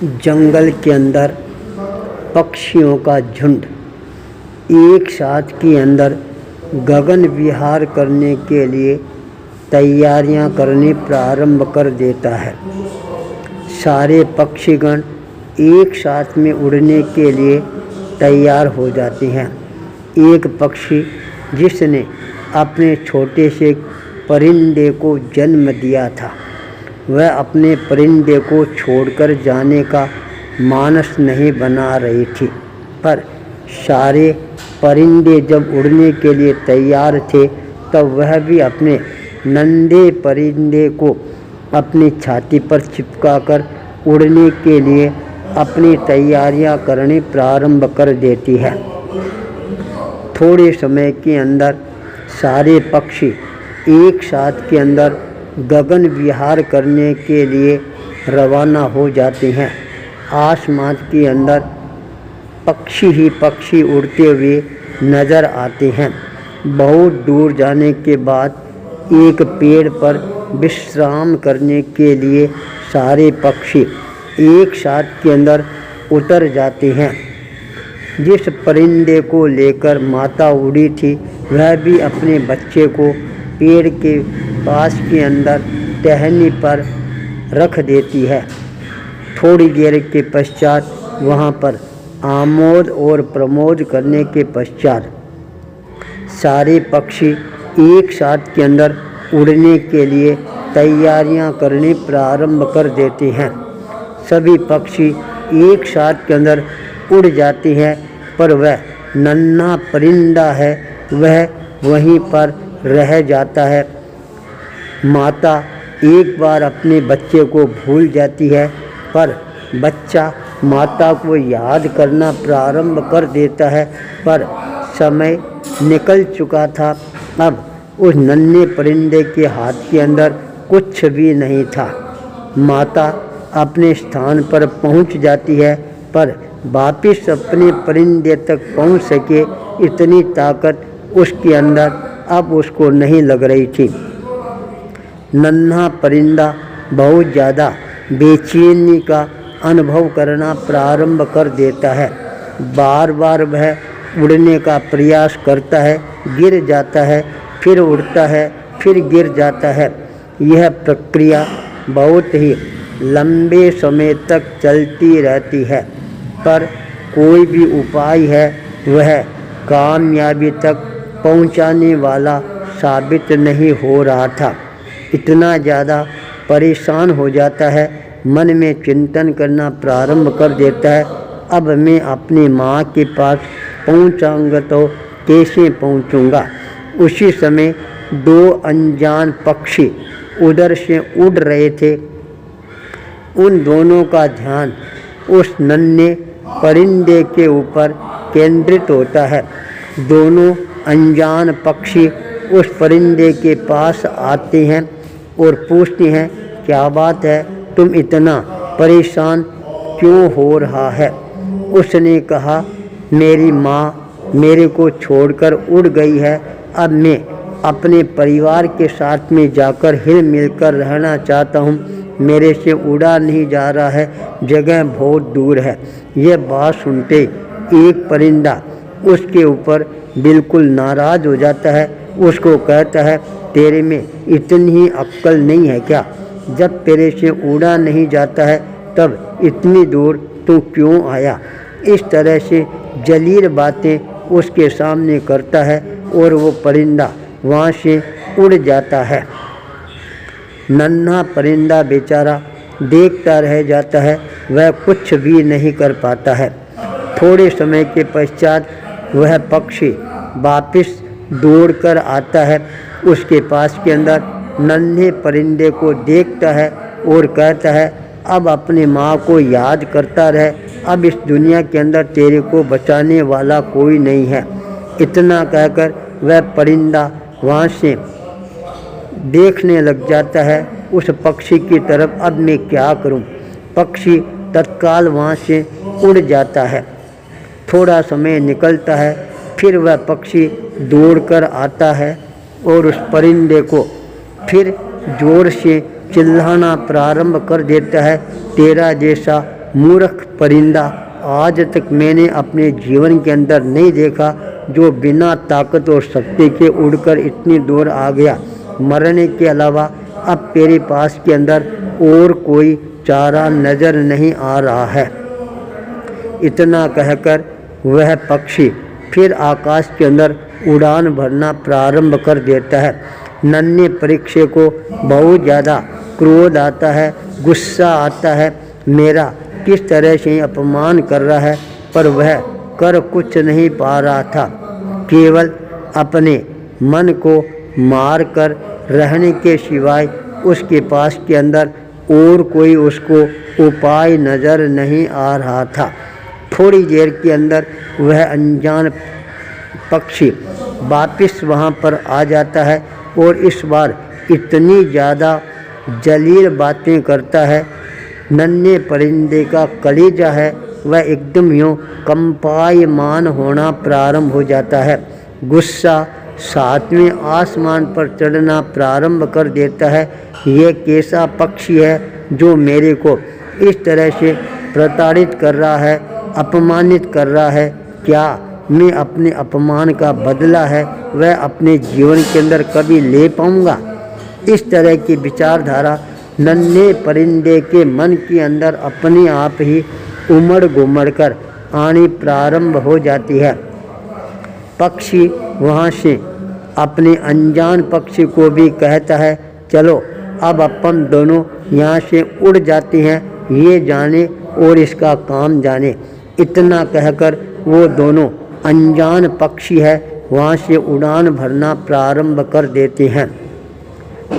जंगल के अंदर पक्षियों का झुंड एक साथ के अंदर गगन विहार करने के लिए तैयारियां करनी प्रारंभ कर देता है। सारे पक्षीगण एक साथ में उड़ने के लिए तैयार हो जाते हैं। एक पक्षी जिसने अपने छोटे से परिंदे को जन्म दिया था, वह अपने परिंदे को छोड़कर जाने का मानस नहीं बना रही थी, पर सारे परिंदे जब उड़ने के लिए तैयार थे तब वह भी अपने नन्हे परिंदे को अपनी छाती पर चिपकाकर उड़ने के लिए अपनी तैयारियां करनी प्रारंभ कर देती है। थोड़े समय के अंदर सारे पक्षी एक साथ के अंदर गगन विहार करने के लिए रवाना हो जाते हैं। आसमान के अंदर पक्षी ही पक्षी उड़ते हुए नज़र आते हैं। बहुत दूर जाने के बाद एक पेड़ पर विश्राम करने के लिए सारे पक्षी एक साथ के अंदर उतर जाते हैं। जिस परिंदे को लेकर माता उड़ी थी, वह भी अपने बच्चे को पेड़ के पास के अंदर टहनी पर रख देती है। थोड़ी देर के पश्चात वहाँ पर आमोद और प्रमोद करने के पश्चात सारे पक्षी एक साथ के अंदर उड़ने के लिए तैयारियां करनी प्रारंभ कर देते हैं। सभी पक्षी एक साथ के अंदर उड़ जाते हैं, पर वह नन्हा परिंदा है, वह वहीं पर रह जाता है। माता एक बार अपने बच्चे को भूल जाती है, पर बच्चा माता को याद करना प्रारंभ कर देता है, पर समय निकल चुका था। अब उस नन्हे परिंदे के हाथ के अंदर कुछ भी नहीं था। माता अपने स्थान पर पहुंच जाती है, पर वापिस अपने परिंदे तक पहुंच सके इतनी ताकत उसके अंदर अब उसको नहीं लग रही थी। नन्हा परिंदा बहुत ज़्यादा बेचैनी का अनुभव करना प्रारंभ कर देता है। बार बार वह उड़ने का प्रयास करता है, गिर जाता है, फिर उड़ता है, फिर गिर जाता है। यह प्रक्रिया बहुत ही लंबे समय तक चलती रहती है, पर कोई भी उपाय है वह कामयाबी तक पहुंचाने वाला साबित नहीं हो रहा था। इतना ज़्यादा परेशान हो जाता है, मन में चिंतन करना प्रारंभ कर देता है, अब मैं अपनी माँ के पास पहुँचाऊँगा तो कैसे पहुँचूँगा। उसी समय दो अनजान पक्षी उधर से उड़ रहे थे। उन दोनों का ध्यान उस नन्हे परिंदे के ऊपर केंद्रित होता है। दोनों अनजान पक्षी उस परिंदे के पास आते हैं और पूछते हैं, क्या बात है, तुम इतना परेशान क्यों हो रहा है। उसने कहा, मेरी माँ मेरे को छोड़कर उड़ गई है, अब मैं अपने परिवार के साथ में जाकर हिल मिलकर रहना चाहता हूँ। मेरे से उड़ा नहीं जा रहा है, जगह बहुत दूर है। यह बात सुनते एक परिंदा उसके ऊपर बिल्कुल नाराज़ हो जाता है। उसको कहता है, तेरे में इतनी ही अक्ल नहीं है क्या? जब तेरे से उड़ा नहीं जाता है तब इतनी दूर तू क्यों आया? इस तरह से जलील बातें उसके सामने करता है और वो परिंदा वहाँ से उड़ जाता है। नन्हा परिंदा बेचारा देखता रह जाता है, वह कुछ भी नहीं कर पाता है। थोड़े समय के पश्चात वह पक्षी वापस दौड़कर आता है, उसके पास के अंदर नन्हे परिंदे को देखता है और कहता है, अब अपनी माँ को याद करता रहे, अब इस दुनिया के अंदर तेरे को बचाने वाला कोई नहीं है। इतना कहकर वह परिंदा वहाँ से देखने लग जाता है उस पक्षी की तरफ। अब मैं क्या करूं? पक्षी तत्काल वहाँ से उड़ जाता है। थोड़ा समय निकलता है, फिर वह पक्षी दौड़कर आता है और उस परिंदे को फिर जोर से चिल्लाना प्रारंभ कर देता है, तेरा जैसा मूर्ख परिंदा आज तक मैंने अपने जीवन के अंदर नहीं देखा जो बिना ताकत और शक्ति के उड़कर इतनी दूर आ गया। मरने के अलावा अब तेरे पास के अंदर और कोई चारा नजर नहीं आ रहा है। इतना कहकर वह पक्षी फिर आकाश के अंदर उड़ान भरना प्रारंभ कर देता है। नन्हे परीक्षे को बहुत ज़्यादा क्रोध आता है, गुस्सा आता है, मेरा किस तरह से अपमान कर रहा है, पर वह कर कुछ नहीं पा रहा था। केवल अपने मन को मार कर रहने के सिवाय उसके पास के अंदर और कोई उसको उपाय नज़र नहीं आ रहा था। थोड़ी देर के अंदर वह अनजान पक्षी वापस वहाँ पर आ जाता है और इस बार इतनी ज़्यादा जलील बातें करता है, नन्हे परिंदे का कलेजा है वह एकदम यूँ कंपायमान होना प्रारंभ हो जाता है। गुस्सा सातवें आसमान पर चढ़ना प्रारंभ कर देता है। यह कैसा पक्षी है जो मेरे को इस तरह से प्रताड़ित कर रहा है, अपमानित कर रहा है। क्या मैं अपने अपमान का बदला है वह अपने जीवन के अंदर कभी ले पाऊंगा? इस तरह की विचारधारा नन्हे परिंदे के मन के अंदर अपने आप ही उमड़ घुमड़ कर आनी प्रारंभ हो जाती है। पक्षी वहाँ से अपने अनजान पक्षी को भी कहता है, चलो अब अपन दोनों यहाँ से उड़ जाते हैं, ये जाने और इसका काम जाने। इतना कहकर वो दोनों अनजान पक्षी है वहाँ से उड़ान भरना प्रारंभ कर देते हैं।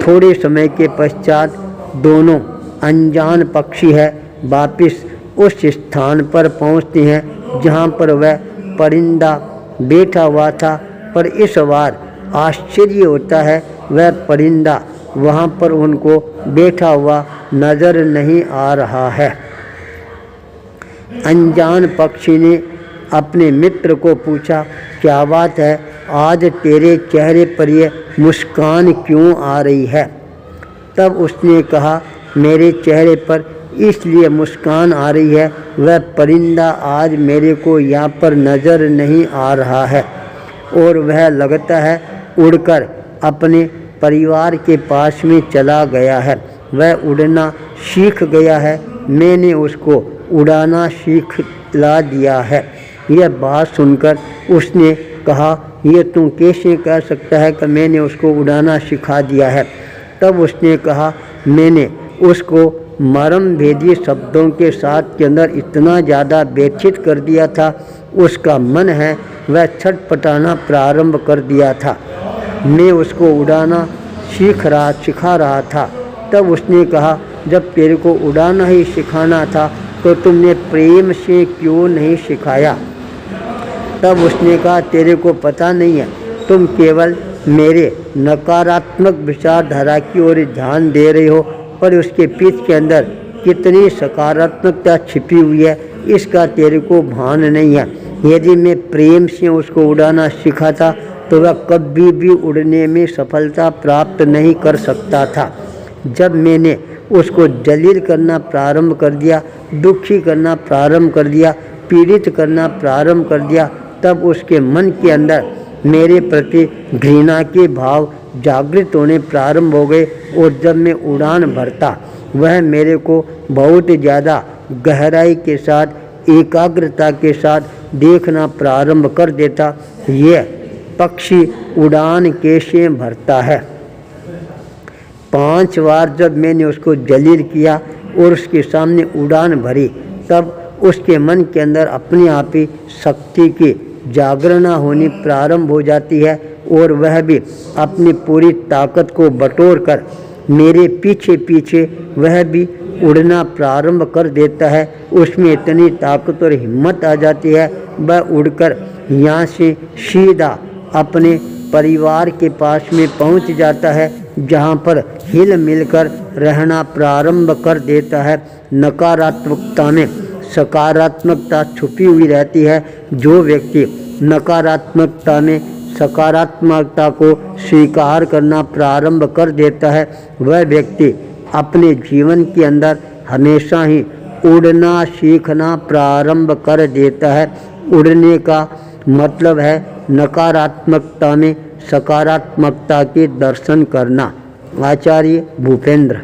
थोड़े समय के पश्चात दोनों अनजान पक्षी है वापिस उस स्थान पर पहुँचते हैं जहाँ पर वह परिंदा बैठा हुआ था, पर इस बार आश्चर्य होता है वह परिंदा वहाँ पर उनको बैठा हुआ नज़र नहीं आ रहा है। अनजान पक्षी ने अपने मित्र को पूछा, क्या बात है, आज तेरे चेहरे पर यह मुस्कान क्यों आ रही है? तब उसने कहा, मेरे चेहरे पर इसलिए मुस्कान आ रही है, वह परिंदा आज मेरे को यहाँ पर नज़र नहीं आ रहा है और वह लगता है उड़कर अपने परिवार के पास में चला गया है। वह उड़ना सीख गया है, मैंने उसको उड़ाना सिखला दिया है। यह बात सुनकर उसने कहा, यह तू कैसे कह सकता है कि मैंने उसको उड़ाना सिखा दिया है? तब उसने कहा, मैंने उसको मर्म भेदी शब्दों के साथ के अंदर इतना ज़्यादा व्यथित कर दिया था, उसका मन है वह छटपटाना प्रारंभ कर दिया था। मैं उसको उड़ाना सिखा रहा था। तब उसने कहा, जब तेरे को उड़ाना ही सिखाना था तो तुमने प्रेम से क्यों नहीं सिखाया? तब उसने कहा, तेरे को पता नहीं है, तुम केवल मेरे नकारात्मक विचारधारा की ओर ध्यान दे रहे हो, पर उसके पीठ के अंदर कितनी सकारात्मकता छिपी हुई है इसका तेरे को भान नहीं है। यदि मैं प्रेम से उसको उड़ाना सिखाता तो वह कभी भी उड़ने में सफलता प्राप्त नहीं कर सकता था। जब मैंने उसको जलील करना प्रारंभ कर दिया, दुखी करना प्रारंभ कर दिया, पीड़ित करना प्रारंभ कर दिया, तब उसके मन के अंदर मेरे प्रति घृणा के भाव जागृत होने प्रारंभ हो गए और जब मैं उड़ान भरता वह मेरे को बहुत ज़्यादा गहराई के साथ, एकाग्रता के साथ देखना प्रारंभ कर देता। यह पक्षी उड़ान कैसे भरता है। 5 बार जब मैंने उसको जलील किया और उसके सामने उड़ान भरी, तब उसके मन के अंदर अपने आप ही शक्ति की जागरणा होनी प्रारंभ हो जाती है और वह भी अपनी पूरी ताकत को बटोर कर मेरे पीछे पीछे वह भी उड़ना प्रारंभ कर देता है। उसमें इतनी ताकत और हिम्मत आ जाती है, वह उड़कर यहाँ से सीधा अपने परिवार के पास में पहुँच जाता है, जहाँ पर हिल मिलकर रहना प्रारंभ कर देता है। नकारात्मकता में सकारात्मकता छुपी हुई रहती है। जो व्यक्ति नकारात्मकता में सकारात्मकता को स्वीकार करना प्रारंभ कर देता है, वह व्यक्ति अपने जीवन के अंदर हमेशा ही उड़ना सीखना प्रारंभ कर देता है। उड़ने का मतलब है नकारात्मकता में सकारात्मकता के दर्शन करना। आचार्य भूपेंद्र।